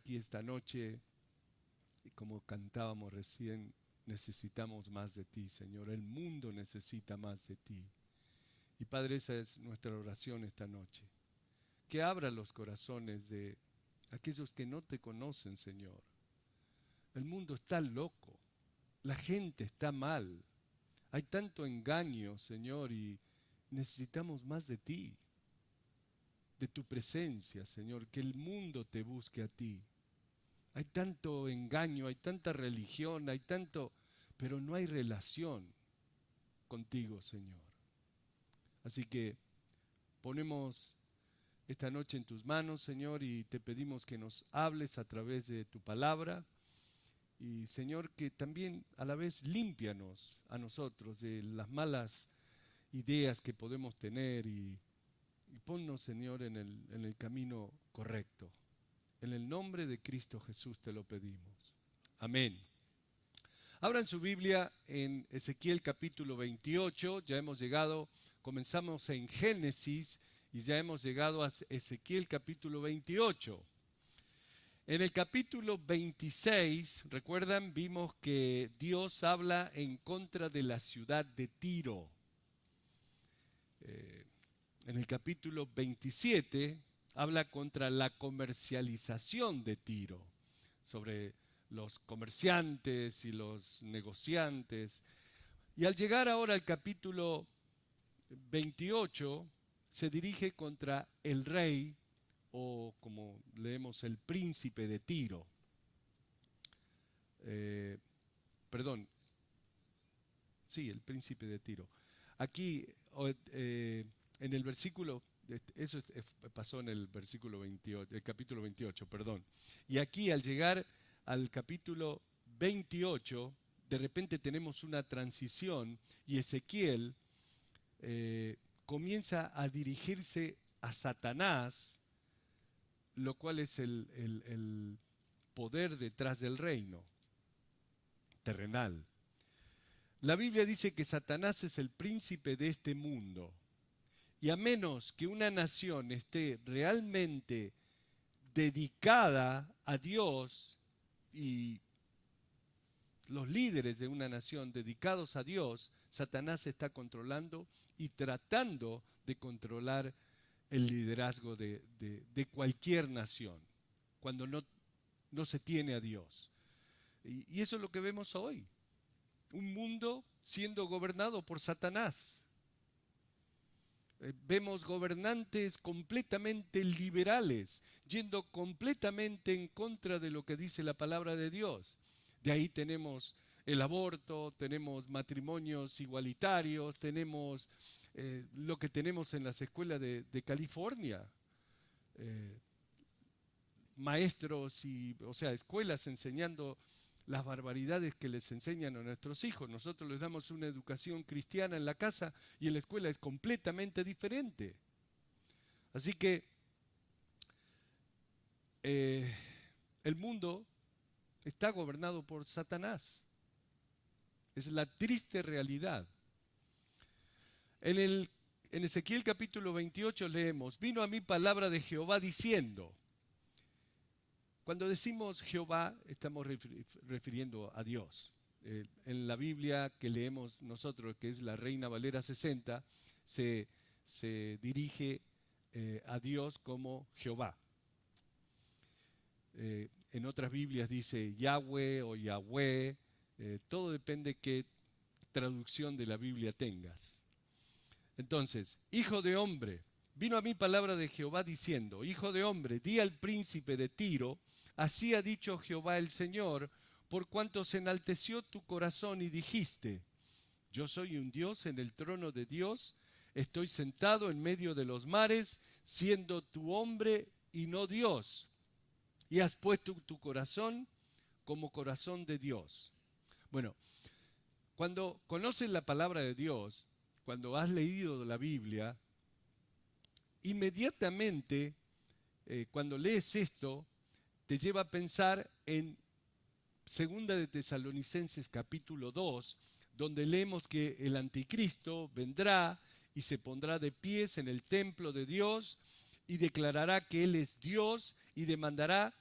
aquí esta noche y como cantábamos recién, necesitamos más de ti, Señor. El mundo necesita más de ti. Y Padre, esa es nuestra oración esta noche. Que abra los corazones de aquellos que no te conocen, Señor. El mundo está loco, la gente está mal, hay tanto engaño, Señor, y necesitamos más de ti, de tu presencia, Señor, que el mundo te busque a ti. Hay tanto engaño, hay tanta religión, hay tanto, pero no hay relación contigo, Señor. Así que ponemos esta noche en tus manos, Señor, y te pedimos que nos hables a través de tu palabra. Y Señor, que también a la vez límpianos a nosotros de las malas ideas que podemos tener y ponnos, Señor, en el camino correcto. En el nombre de Cristo Jesús te lo pedimos. Amén. Abran su Biblia en Ezequiel capítulo 28, ya hemos llegado, comenzamos en Génesis y ya hemos llegado a Ezequiel capítulo 28. En el capítulo 26, recuerdan, vimos que Dios habla en contra de la ciudad de Tiro. En el capítulo 27 habla contra la comercialización de Tiro, sobre los comerciantes y los negociantes. Y al llegar ahora al capítulo 28, se dirige contra el rey, o como leemos, el príncipe de Tiro. Perdón, sí, el príncipe de Tiro. Aquí, en el versículo, eso pasó en el versículo 28, el capítulo 28, perdón. Y aquí al llegar al capítulo 28, de repente tenemos una transición y Ezequiel comienza a dirigirse a Satanás, lo cual es el poder detrás del reino terrenal. La Biblia dice que Satanás es el príncipe de este mundo. Y a menos que una nación esté realmente dedicada a Dios y los líderes de una nación dedicados a Dios, Satanás está controlando y tratando de controlar el liderazgo de cualquier nación, cuando no se tiene a Dios. Y eso es lo que vemos hoy. Un mundo siendo gobernado por Satanás. Vemos gobernantes completamente liberales, yendo completamente en contra de lo que dice la palabra de Dios. De ahí tenemos el aborto, tenemos matrimonios igualitarios, tenemos lo que tenemos en las escuelas de California. Maestros o sea, escuelas enseñando las barbaridades que les enseñan a nuestros hijos. Nosotros les damos una educación cristiana en la casa y en la escuela es completamente diferente. Así que el mundo está gobernado por Satanás. Es la triste realidad. En Ezequiel capítulo 28 leemos: vino a mí palabra de Jehová diciendo. Cuando decimos Jehová, estamos refiriendo a Dios. En la Biblia que leemos nosotros, que es la Reina Valera 60, se dirige a Dios como Jehová. En otras Biblias dice Yahweh o Yahweh, todo depende qué traducción de la Biblia tengas. Entonces, hijo de hombre, vino a mí palabra de Jehová diciendo: hijo de hombre, di al príncipe de Tiro, así ha dicho Jehová el Señor, por cuanto se enalteció tu corazón y dijiste: yo soy un Dios en el trono de Dios, estoy sentado en medio de los mares, siendo tu hombre y no Dios, y has puesto tu corazón como corazón de Dios. Bueno, cuando conoces la palabra de Dios, cuando has leído la Biblia, inmediatamente cuando lees esto, te lleva a pensar en Segunda de Tesalonicenses capítulo 2, donde leemos que el anticristo vendrá y se pondrá de pies en el templo de Dios y declarará que Él es Dios y demandará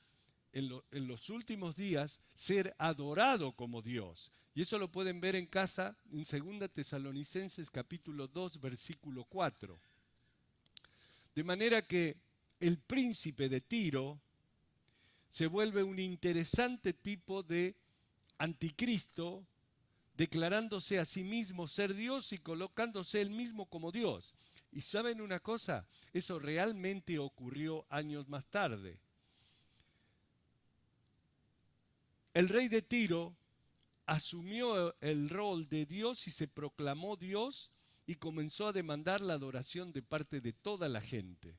en los últimos días ser adorado como Dios. Y eso lo pueden ver en casa en 2 Tesalonicenses capítulo 2, versículo 4. De manera que el príncipe de Tiro se vuelve un interesante tipo de anticristo, declarándose a sí mismo ser Dios y colocándose él mismo como Dios. Y ¿saben una cosa? Eso realmente ocurrió años más tarde. El rey de Tiro asumió el rol de Dios y se proclamó Dios y comenzó a demandar la adoración de parte de toda la gente.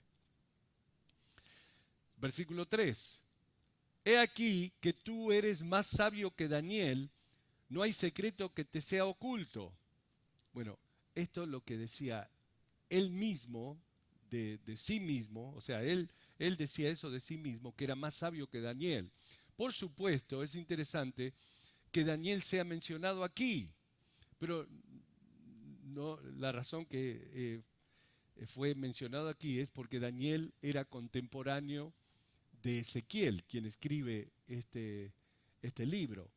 Versículo 3. He aquí que tú eres más sabio que Daniel, no hay secreto que te sea oculto. Bueno, esto es lo que decía él mismo, de sí mismo, o sea, él decía eso de sí mismo, que era más sabio que Daniel. Por supuesto, es interesante que Daniel sea mencionado aquí, pero no, la razón que fue mencionado aquí es porque Daniel era contemporáneo de Ezequiel, quien escribe este libro.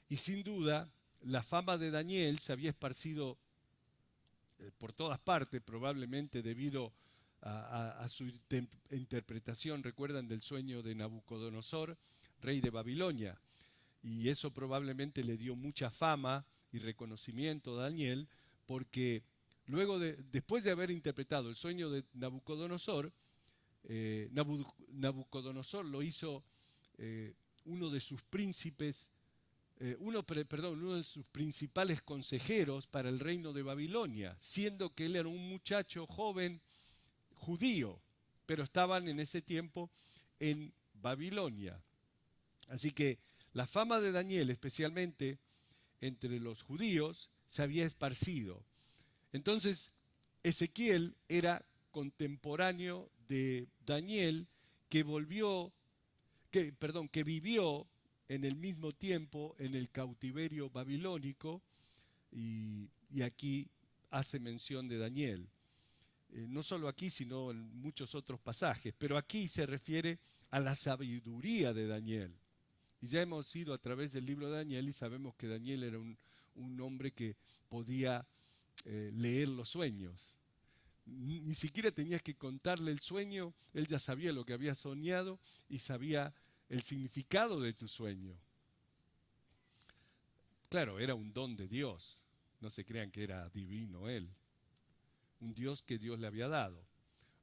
Y sin duda, la fama de Daniel se había esparcido por todas partes, probablemente debido a su interpretación, recuerdan, del sueño de Nabucodonosor, rey de Babilonia. Y eso probablemente le dio mucha fama y reconocimiento a Daniel, porque después de haber interpretado el sueño de Nabucodonosor, Nabucodonosor lo hizo uno de sus príncipes, uno de sus principales consejeros para el reino de Babilonia, siendo que él era un muchacho joven judío, pero estaban en ese tiempo en Babilonia. Así que la fama de Daniel, especialmente entre los judíos, se había esparcido. Entonces, Ezequiel era contemporáneo de Daniel, que vivió en el mismo tiempo en el cautiverio babilónico, y aquí hace mención de Daniel. No solo aquí, sino en muchos otros pasajes, pero aquí se refiere a la sabiduría de Daniel. Y ya hemos ido a través del libro de Daniel y sabemos que Daniel era un hombre que podía leer los sueños. Ni siquiera tenías que contarle el sueño, él ya sabía lo que había soñado y sabía el significado de tu sueño. Claro, era un don de Dios, no se crean que era divino él, un Dios que Dios le había dado.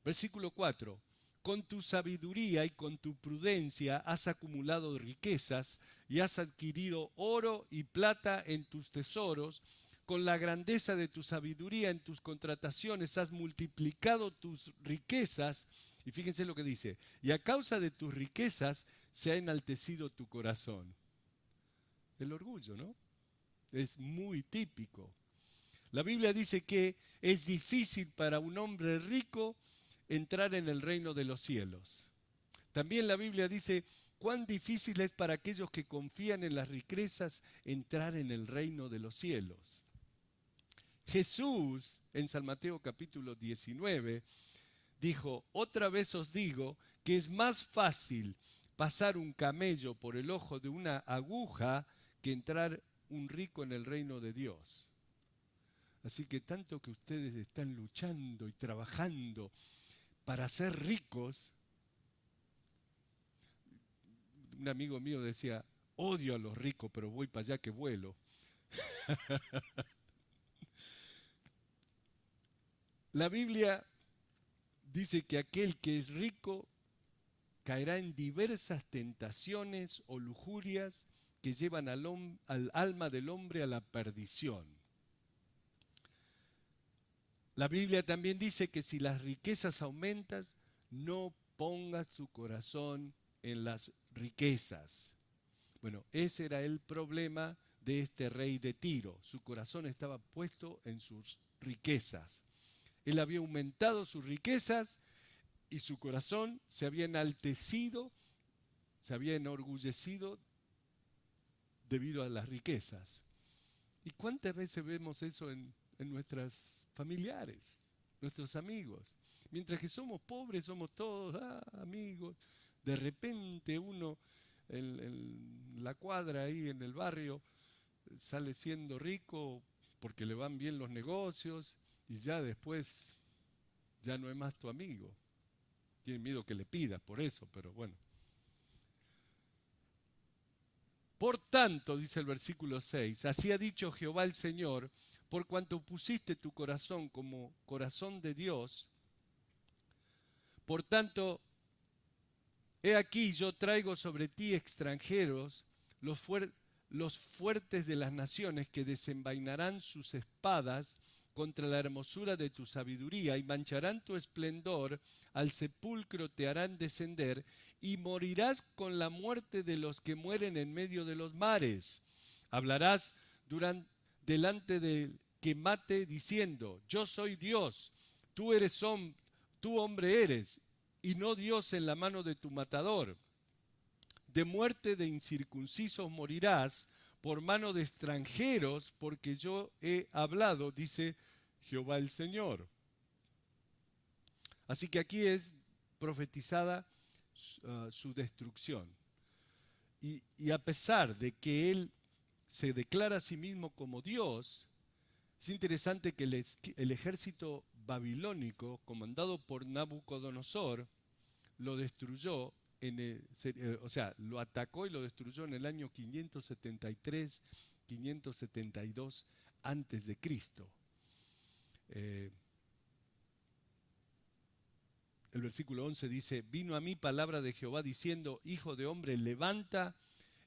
Versículo 4. Con tu sabiduría y con tu prudencia has acumulado riquezas y has adquirido oro y plata en tus tesoros. Con la grandeza de tu sabiduría en tus contrataciones has multiplicado tus riquezas. Y fíjense lo que dice. Y a causa de tus riquezas se ha enaltecido tu corazón. El orgullo, ¿no? Es muy típico. La Biblia dice que es difícil para un hombre rico entrar en el reino de los cielos. También la Biblia dice cuán difícil es para aquellos que confían en las riquezas entrar en el reino de los cielos. Jesús, en San Mateo capítulo 19, dijo: otra vez os digo que es más fácil pasar un camello por el ojo de una aguja que entrar un rico en el reino de Dios. Así que tanto que ustedes están luchando y trabajando para ser ricos, un amigo mío decía: odio a los ricos, pero voy para allá que vuelo. La Biblia dice que aquel que es rico caerá en diversas tentaciones o lujurias que llevan al alma del hombre a la perdición. La Biblia también dice que si las riquezas aumentan, no pongas tu corazón en las riquezas. Bueno, ese era el problema de este rey de Tiro. Su corazón estaba puesto en sus riquezas. Él había aumentado sus riquezas y su corazón se había enaltecido, se había enorgullecido debido a las riquezas. ¿Y cuántas veces vemos eso en nuestros familiares, nuestros amigos? Mientras que somos pobres, somos todos amigos. De repente uno en la cuadra, ahí en el barrio, sale siendo rico porque le van bien los negocios y ya después ya no es más tu amigo. Tiene miedo que le pidas por eso, pero bueno. Por tanto, dice el versículo 6, así ha dicho Jehová el Señor, por cuanto pusiste tu corazón como corazón de Dios, por tanto, he aquí yo traigo sobre ti extranjeros, los fuertes de las naciones que desenvainarán sus espadas contra la hermosura de tu sabiduría y mancharán tu esplendor, al sepulcro te harán descender y morirás con la muerte de los que mueren en medio de los mares. Hablarás delante del que mate diciendo, yo soy Dios, tú eres tú hombre eres, y no Dios en la mano de tu matador. De muerte de incircuncisos morirás por mano de extranjeros, porque yo he hablado, dice Jehová el Señor. Así que aquí es profetizada su destrucción. Y a pesar de que él se declara a sí mismo como Dios, es interesante que el ejército babilónico, comandado por Nabucodonosor, lo destruyó, o sea, lo atacó y lo destruyó en el año 573, 572 antes de Cristo. El versículo 11 dice, vino a mí palabra de Jehová diciendo, hijo de hombre, levanta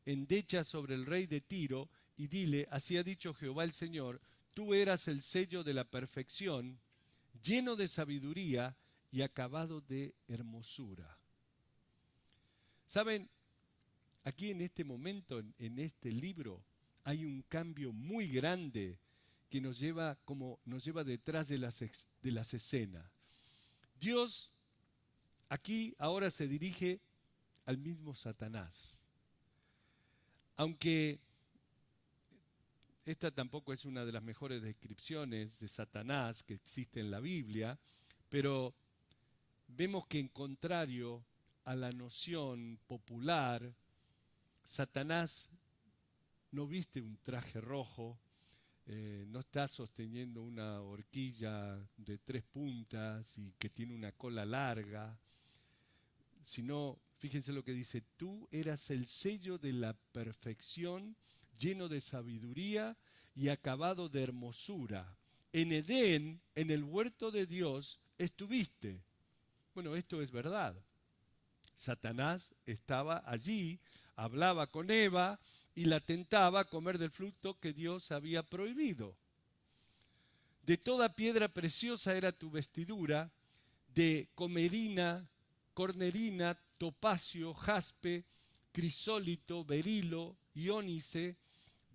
endecha sobre el rey de Tiro y dile, así ha dicho Jehová el Señor, tú eras el sello de la perfección, lleno de sabiduría y acabado de hermosura. ¿Saben? Aquí en este momento, en este libro, hay un cambio muy grande que nos lleva detrás de las escenas. Dios aquí ahora se dirige al mismo Satanás. Aunque esta tampoco es una de las mejores descripciones de Satanás que existe en la Biblia, pero vemos que en contrario a la noción popular, Satanás no viste un traje rojo, no está sosteniendo una horquilla de 3 puntas y que tiene una cola larga, sino, fíjense lo que dice, tú eras el sello de la perfección, lleno de sabiduría y acabado de hermosura. En Edén, en el huerto de Dios, estuviste. Bueno, esto es verdad. Satanás estaba allí, hablaba con Eva y la tentaba a comer del fruto que Dios había prohibido. De toda piedra preciosa era tu vestidura, de comerina, cornerina, topacio, jaspe, crisólito, berilo, iónice,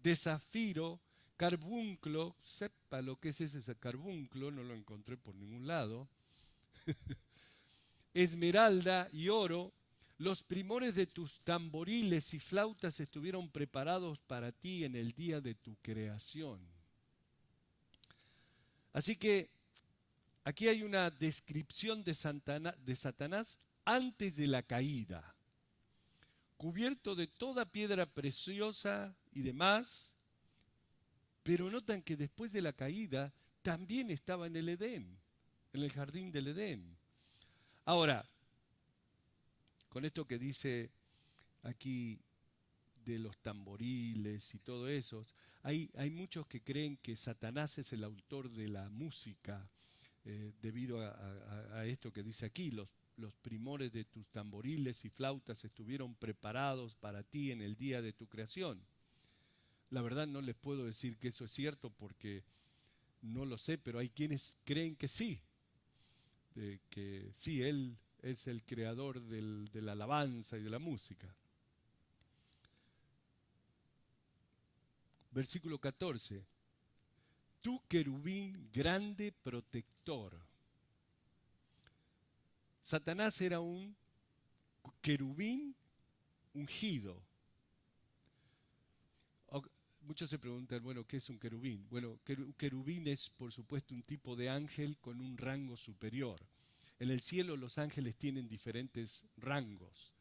de zafiro, carbunclo, sepa lo que es ese carbunclo, no lo encontré por ningún lado, esmeralda y oro. Los primores de tus tamboriles y flautas estuvieron preparados para ti en el día de tu creación. Así que aquí hay una descripción de Satanás antes de la caída, cubierto de toda piedra preciosa y demás, pero notan que después de la caída también estaba en el Edén, en el jardín del Edén. Ahora, con esto que dice aquí de los tamboriles y todo eso, hay muchos que creen que Satanás es el autor de la música, debido a esto que dice aquí, los primores de tus tamboriles y flautas estuvieron preparados para ti en el día de tu creación. La verdad no les puedo decir que eso es cierto porque no lo sé, pero hay quienes creen que sí, que sí, Él es el creador de la alabanza y de la música. Versículo 14. Tú querubín grande protector. Satanás era un querubín ungido. Muchos se preguntan, bueno, ¿qué es un querubín? Bueno, un querubín es, por supuesto, un tipo de ángel con un rango superior. En el cielo los ángeles tienen diferentes rangos.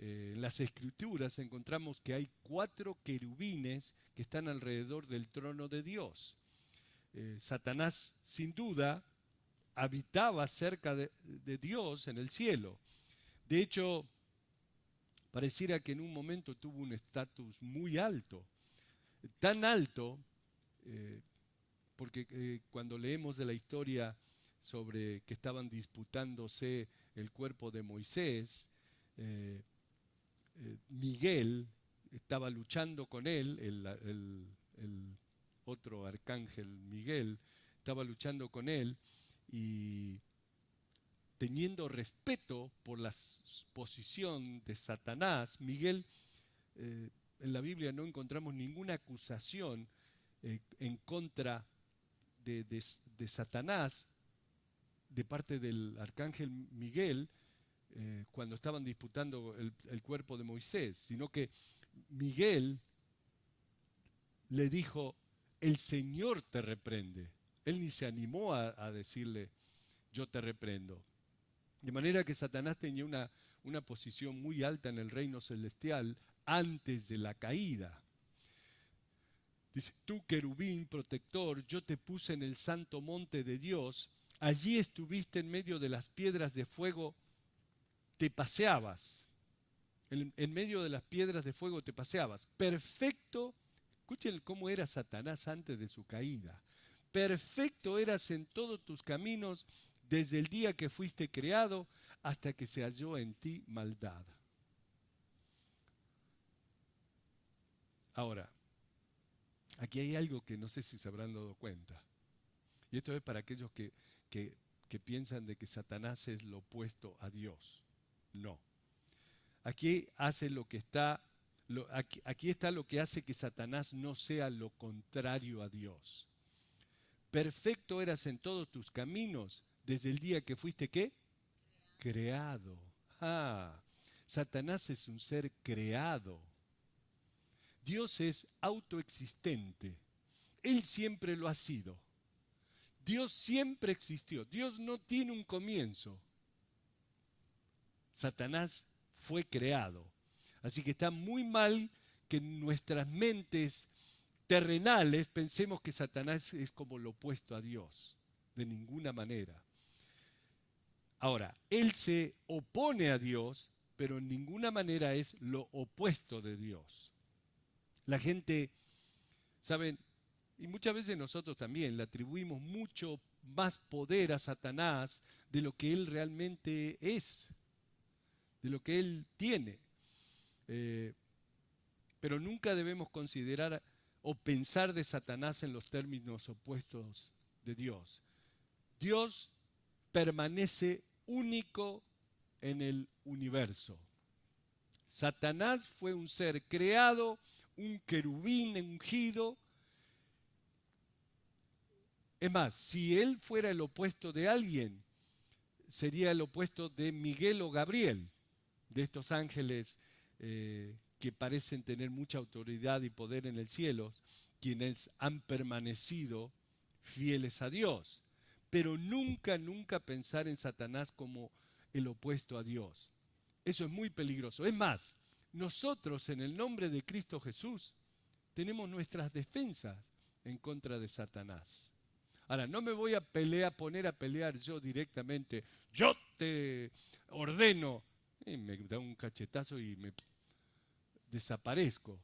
En las Escrituras encontramos que hay 4 querubines que están alrededor del trono de Dios. Satanás, sin duda, habitaba cerca de Dios en el cielo. De hecho, pareciera que en un momento tuvo un estatus muy alto, tan alto, porque cuando leemos de la historia sobre que estaban disputándose el cuerpo de Moisés, Miguel estaba luchando con él, el otro arcángel Miguel estaba luchando con él, y teniendo respeto por la posición de Satanás, Miguel, en la Biblia no encontramos ninguna acusación en contra de Satanás de parte del arcángel Miguel cuando estaban disputando el cuerpo de Moisés, sino que Miguel le dijo: el Señor te reprende. Él ni se animó a decirle: yo te reprendo. De manera que Satanás tenía una posición muy alta en el reino celestial antes de la caída. Dice: tú, querubín protector, yo te puse en el santo monte de Dios, allí estuviste en medio de las piedras de fuego, te paseabas. En medio de las piedras de fuego te paseabas. Perfecto, escuchen cómo era Satanás antes de su caída. Perfecto eras en todos tus caminos, desde el día que fuiste creado hasta que se halló en ti maldad. Ahora, aquí hay algo que no sé si se habrán dado cuenta. Y esto es para aquellos que piensan de que Satanás es lo opuesto a Dios. No. Aquí hace lo que está, aquí está lo que hace que Satanás no sea lo contrario a Dios. Perfecto eras en todos tus caminos desde el día que fuiste, ¿qué? Creado. Satanás es un ser creado. Dios es autoexistente. Él siempre lo ha sido. Dios siempre existió. Dios no tiene un comienzo. Satanás fue creado. Así que está muy mal que en nuestras mentes terrenales pensemos que Satanás es como lo opuesto a Dios. De ninguna manera. Ahora, él se opone a Dios, pero en ninguna manera es lo opuesto de Dios. La gente, ¿saben? Y muchas veces nosotros también le atribuimos mucho más poder a Satanás de lo que él realmente es, de lo que él tiene. Pero nunca debemos considerar o pensar de Satanás en los términos opuestos de Dios. Dios permanece único en el universo. Satanás fue un ser creado, un querubín ungido. Es más, si él fuera el opuesto de alguien, sería el opuesto de Miguel o Gabriel, de estos ángeles que parecen tener mucha autoridad y poder en el cielo, quienes han permanecido fieles a Dios. Pero nunca, nunca pensar en Satanás como el opuesto a Dios. Eso es muy peligroso. Es más, nosotros en el nombre de Cristo Jesús tenemos nuestras defensas en contra de Satanás. Ahora, no me voy a poner a pelear yo directamente. Yo te ordeno. Y me da un cachetazo y me desaparezco.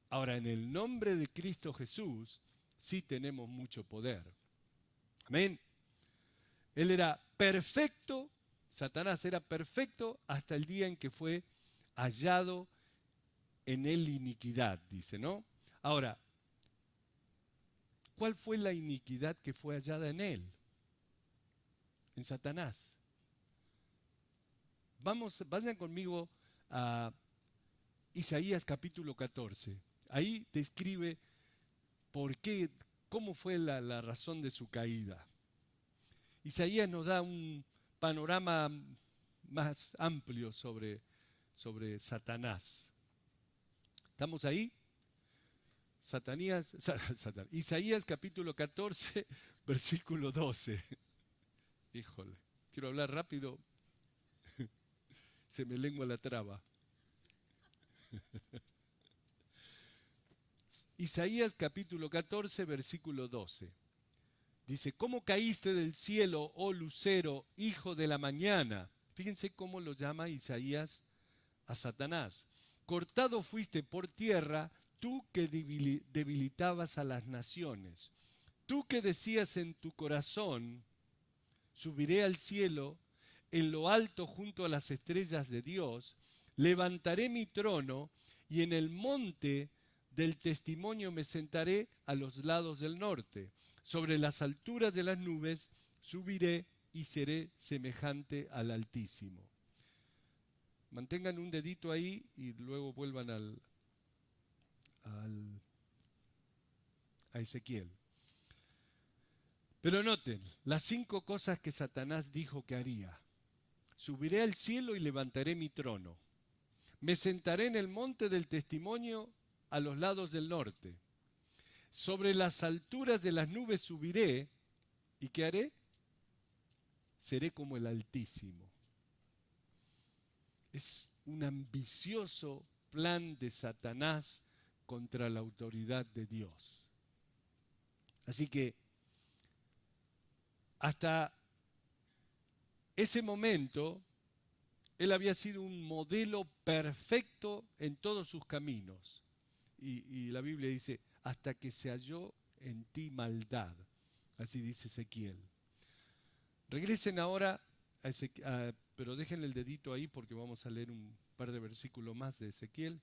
Ahora, en el nombre de Cristo Jesús, sí tenemos mucho poder. Amén. Él era perfecto, Satanás era perfecto hasta el día en que fue hallado en él iniquidad, dice, ¿no? Ahora, ¿cuál fue la iniquidad que fue hallada en él? En Satanás. Vayan conmigo a Isaías capítulo 14. Ahí describe cómo fue la razón de su caída. Isaías nos da un panorama más amplio sobre Satanás. ¿Estamos ahí? Isaías capítulo 14, versículo 12. Híjole, quiero hablar rápido, se me lengua la traba. Isaías capítulo 14, versículo 12. Dice, ¿cómo caíste del cielo, oh lucero, hijo de la mañana? Fíjense cómo lo llama Isaías a Satanás. Cortado fuiste por tierra, tú que debilitabas a las naciones. Tú que decías en tu corazón, subiré al cielo, en lo alto junto a las estrellas de Dios, levantaré mi trono y en el monte del testimonio me sentaré a los lados del norte. Sobre las alturas de las nubes subiré y seré semejante al Altísimo. Mantengan un dedito ahí y luego vuelvan a Ezequiel. Pero noten las 5 cosas que Satanás dijo que haría. Subiré al cielo y levantaré mi trono. Me sentaré en el monte del testimonio a los lados del norte. Sobre las alturas de las nubes subiré. ¿Y qué haré? Seré como el Altísimo. Es un ambicioso plan de Satanás contra la autoridad de Dios. Así que hasta ese momento, él había sido un modelo perfecto en todos sus caminos. Y la Biblia dice, hasta que se halló en ti maldad. Así dice Ezequiel. Regresen ahora pero déjenle el dedito ahí porque vamos a leer un par de versículos más de Ezequiel,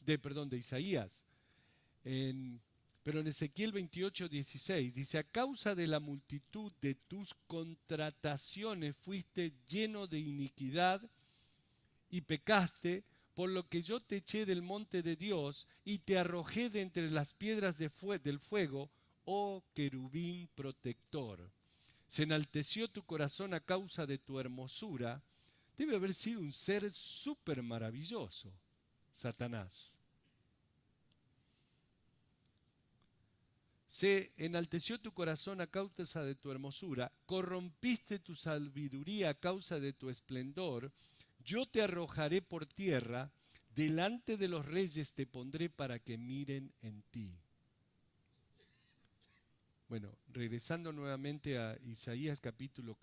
de Isaías. Pero en Ezequiel 28, 16 dice, a causa de la multitud de tus contrataciones fuiste lleno de iniquidad y pecaste, por lo que yo te eché del monte de Dios y te arrojé de entre las piedras del fuego, oh querubín protector. Se enalteció tu corazón a causa de tu hermosura. Debe haber sido un ser súper maravilloso, Satanás. Se enalteció tu corazón a causa de tu hermosura, corrompiste tu sabiduría a causa de tu esplendor. Yo te arrojaré por tierra, delante de los reyes te pondré para que miren en ti. Bueno, regresando nuevamente a Isaías capítulo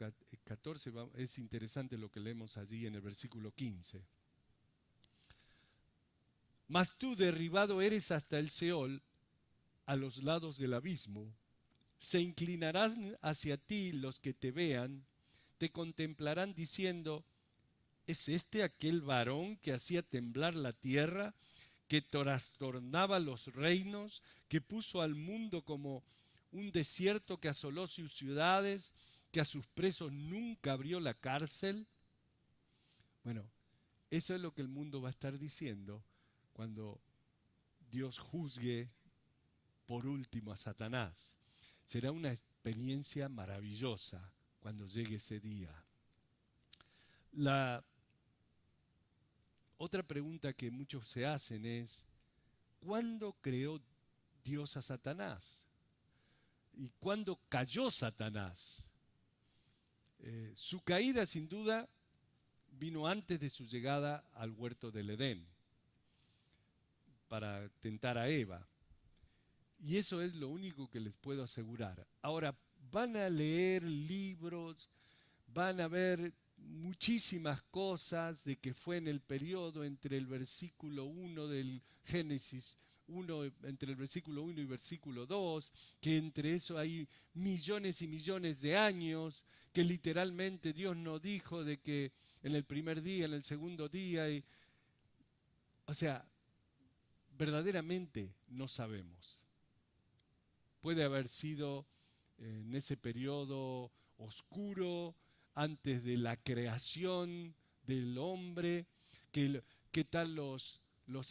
14, es interesante lo que leemos allí en el versículo 15. Mas tú derribado eres hasta el Seol, a los lados del abismo. Se inclinarán hacia ti los que te vean, te contemplarán diciendo, ¿es este aquel varón que hacía temblar la tierra, que trastornaba los reinos, que puso al mundo como un desierto, que asoló sus ciudades, que a sus presos nunca abrió la cárcel? Bueno, eso es lo que el mundo va a estar diciendo cuando Dios juzgue por último a Satanás. Será una experiencia maravillosa cuando llegue ese día. La otra pregunta que muchos se hacen es, ¿cuándo creó Dios a Satanás? ¿Y cuándo cayó Satanás? Su caída sin duda vino antes de su llegada al huerto del Edén para tentar a Eva. Y eso es lo único que les puedo asegurar. Ahora, van a leer libros, van a ver muchísimas cosas de que fue en el periodo entre el versículo 1 del Génesis 1, entre el versículo 1 y versículo 2, que entre eso hay millones y millones de años, que literalmente Dios no dijo de que en el primer día, en el segundo día, o sea, verdaderamente no sabemos. Puede haber sido en ese periodo oscuro, antes de la creación del hombre, qué tal los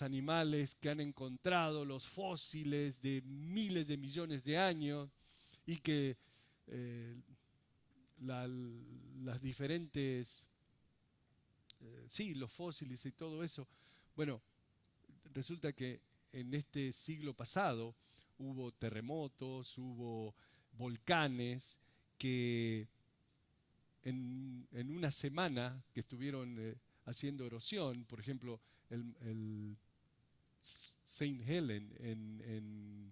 animales que han encontrado, los fósiles de miles de millones de años, y que las diferentes, sí, los fósiles y todo eso. Bueno, resulta que en este siglo pasado hubo terremotos, hubo volcanes que en una semana que estuvieron haciendo erosión, por ejemplo, el St. Helen en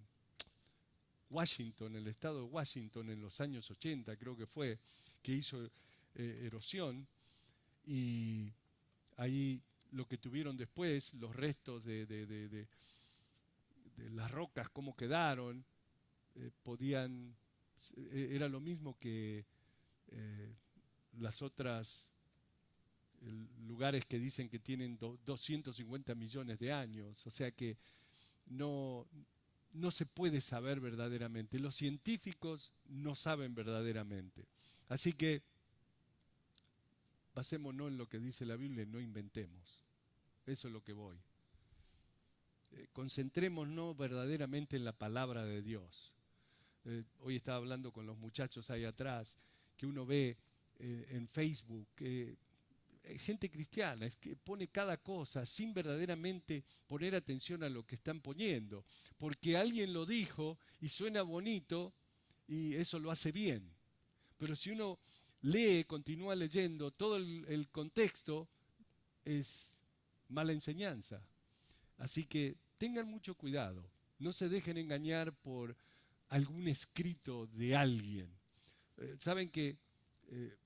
Washington, el estado de Washington, en los años 80, creo que fue, que hizo erosión, y ahí lo que tuvieron después, los restos de las rocas, cómo quedaron, podían, era lo mismo que las otras lugares que dicen que tienen 250 millones de años, o sea que no, no se puede saber verdaderamente. Los científicos no saben verdaderamente. Así que basémonos en lo que dice la Biblia y no inventemos. Eso es lo que voy. Concentrémonos verdaderamente en la palabra de Dios. Hoy estaba hablando con los muchachos ahí atrás, que uno ve en Facebook, gente cristiana, es que pone cada cosa sin verdaderamente poner atención a lo que están poniendo, porque alguien lo dijo y suena bonito y eso lo hace bien. Pero si uno lee, continúa leyendo, todo el contexto es mala enseñanza. Así que tengan mucho cuidado, no se dejen engañar por algún escrito de alguien. Saben que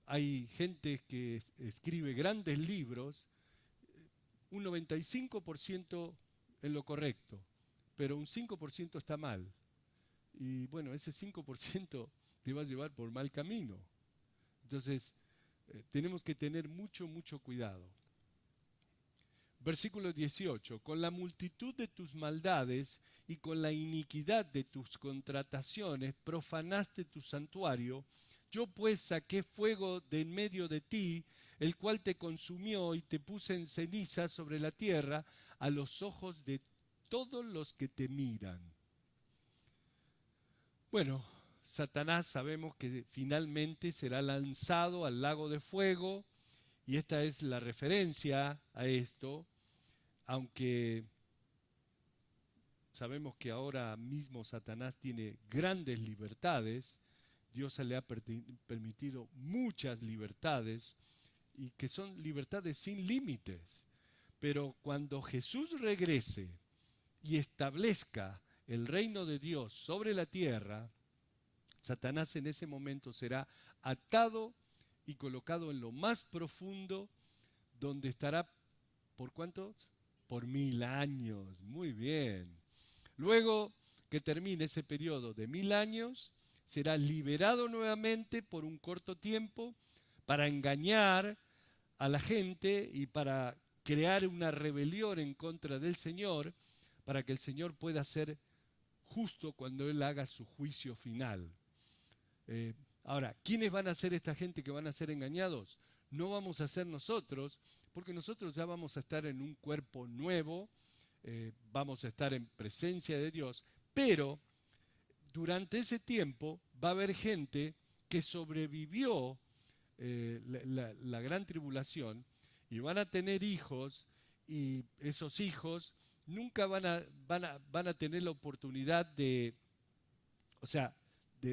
hay gente que escribe grandes libros, un 95% en lo correcto, pero un 5% está mal. Y bueno, ese 5% te va a llevar por mal camino. Entonces, tenemos que tener mucho, mucho cuidado. Versículo 18, con la multitud de tus maldades y con la iniquidad de tus contrataciones profanaste tu santuario. Yo pues saqué fuego de en medio de ti, el cual te consumió y te puse en ceniza sobre la tierra a los ojos de todos los que te miran. Bueno, Satanás sabemos que finalmente será lanzado al lago de fuego y esta es la referencia a esto, aunque sabemos que ahora mismo Satanás tiene grandes libertades. Dios le ha permitido muchas libertades y que son libertades sin límites. Pero cuando Jesús regrese y establezca el reino de Dios sobre la tierra, Satanás en ese momento será atado y colocado en lo más profundo, donde estará, ¿por cuántos? Por 1000 años. Muy bien. Luego que termine ese periodo de 1000 años, será liberado nuevamente por un corto tiempo para engañar a la gente y para crear una rebelión en contra del Señor, para que el Señor pueda ser justo cuando Él haga su juicio final. Ahora, ¿quiénes van a ser esta gente que van a ser engañados? No vamos a ser nosotros, porque nosotros ya vamos a estar en un cuerpo nuevo, vamos a estar en presencia de Dios, pero durante ese tiempo va a haber gente que sobrevivió la gran tribulación y van a tener hijos y esos hijos nunca van a tener la oportunidad de, o sea,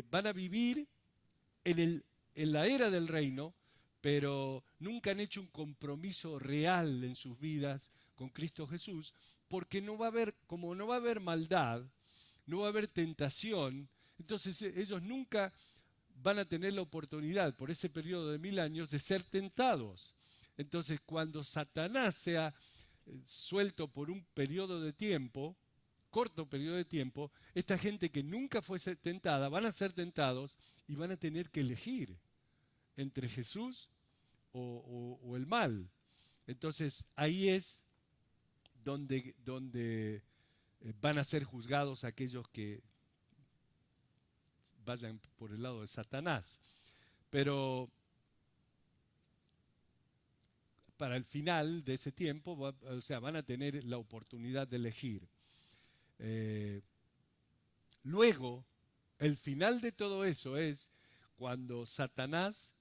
van a vivir en la era del reino, pero nunca han hecho un compromiso real en sus vidas con Cristo Jesús, porque no va a haber, como no va a haber maldad, no va a haber tentación, entonces ellos nunca van a tener la oportunidad por ese periodo de 1000 años de ser tentados. Entonces cuando Satanás sea suelto por un periodo de tiempo, corto periodo de tiempo, esta gente que nunca fue tentada van a ser tentados y van a tener que elegir entre Jesús o el mal. Entonces ahí es donde van a ser juzgados aquellos que vayan por el lado de Satanás. Pero para el final de ese tiempo, o sea, van a tener la oportunidad de elegir. Luego, el final de todo eso es cuando Satanás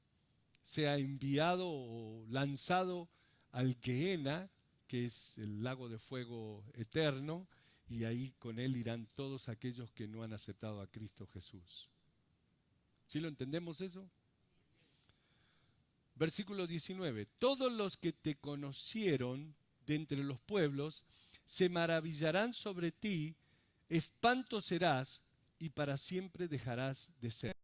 sea enviado o lanzado al Gehenna, que es el lago de fuego eterno, y ahí con él irán todos aquellos que no han aceptado a Cristo Jesús. ¿Sí lo entendemos eso? Versículo 19. Todos los que te conocieron de entre los pueblos se maravillarán sobre ti, espanto serás y para siempre dejarás de ser.